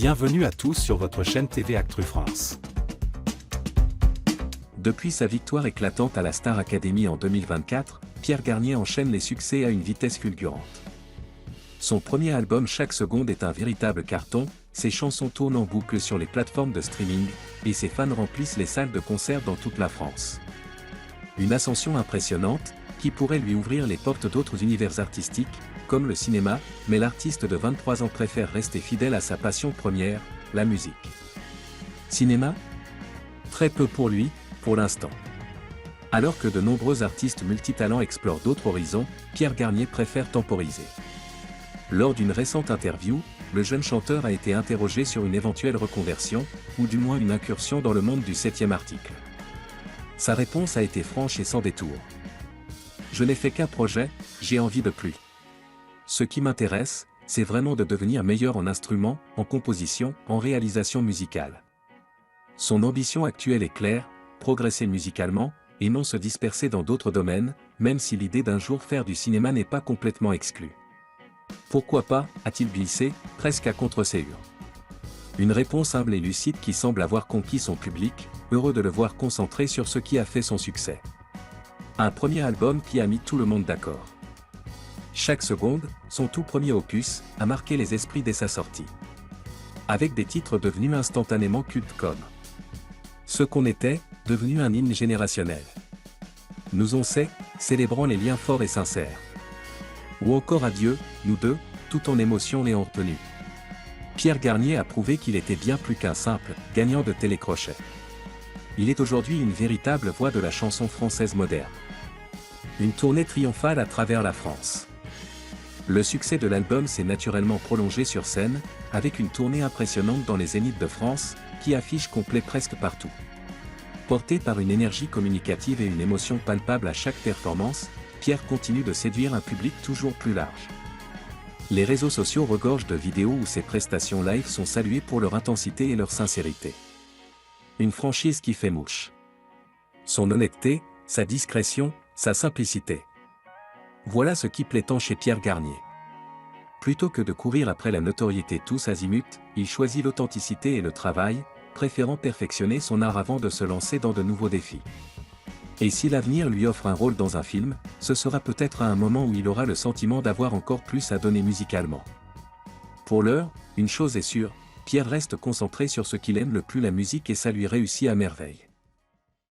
Bienvenue à tous sur votre chaîne TV Actu France. Depuis sa victoire éclatante à la Star Academy en 2024, Pierre Garnier enchaîne les succès à une vitesse fulgurante. Son premier album Chaque seconde est un véritable carton, ses chansons tournent en boucle sur les plateformes de streaming, et ses fans remplissent les salles de concert dans toute la France. Une ascension impressionnante, qui pourrait lui ouvrir les portes d'autres univers artistiques, comme le cinéma, mais l'artiste de 23 ans préfère rester fidèle à sa passion première, la musique. Cinéma ? Très peu pour lui, pour l'instant. Alors que de nombreux artistes multitalents explorent d'autres horizons, Pierre Garnier préfère temporiser. Lors d'une récente interview, le jeune chanteur a été interrogé sur une éventuelle reconversion, ou du moins une incursion dans le monde du 7e article. Sa réponse a été franche et sans détour. Je n'ai fait qu'un projet, j'ai envie de plus. Ce qui m'intéresse, c'est vraiment de devenir meilleur en instruments, en composition, en réalisation musicale. Son ambition actuelle est claire, progresser musicalement, et non se disperser dans d'autres domaines, même si l'idée d'un jour faire du cinéma n'est pas complètement exclue. Pourquoi pas, a-t-il glissé, presque à contre-ségur. Une réponse humble et lucide qui semble avoir conquis son public, heureux de le voir concentré sur ce qui a fait son succès. Un premier album qui a mis tout le monde d'accord. Chaque seconde, son tout premier opus, a marqué les esprits dès sa sortie. Avec des titres devenus instantanément cultes comme Ce qu'on était, devenu un hymne générationnel. Nous on sait, célébrant les liens forts et sincères. Ou encore Adieu, nous deux, tout en émotion et en retenue. Pierre Garnier a prouvé qu'il était bien plus qu'un simple gagnant de télécrochet. Il est aujourd'hui une véritable voix de la chanson française moderne. Une tournée triomphale à travers la France. Le succès de l'album s'est naturellement prolongé sur scène, avec une tournée impressionnante dans les zéniths de France, qui affiche complet presque partout. Porté par une énergie communicative et une émotion palpable à chaque performance, Pierre continue de séduire un public toujours plus large. Les réseaux sociaux regorgent de vidéos où ses prestations live sont saluées pour leur intensité et leur sincérité. Une franchise qui fait mouche. Son honnêteté, sa discrétion, sa simplicité. Voilà ce qui plaît tant chez Pierre Garnier. Plutôt que de courir après la notoriété tous azimuts, il choisit l'authenticité et le travail, préférant perfectionner son art avant de se lancer dans de nouveaux défis. Et si l'avenir lui offre un rôle dans un film, ce sera peut-être à un moment où il aura le sentiment d'avoir encore plus à donner musicalement. Pour l'heure, une chose est sûre, Pierre reste concentré sur ce qu'il aime le plus, la musique, et ça lui réussit à merveille.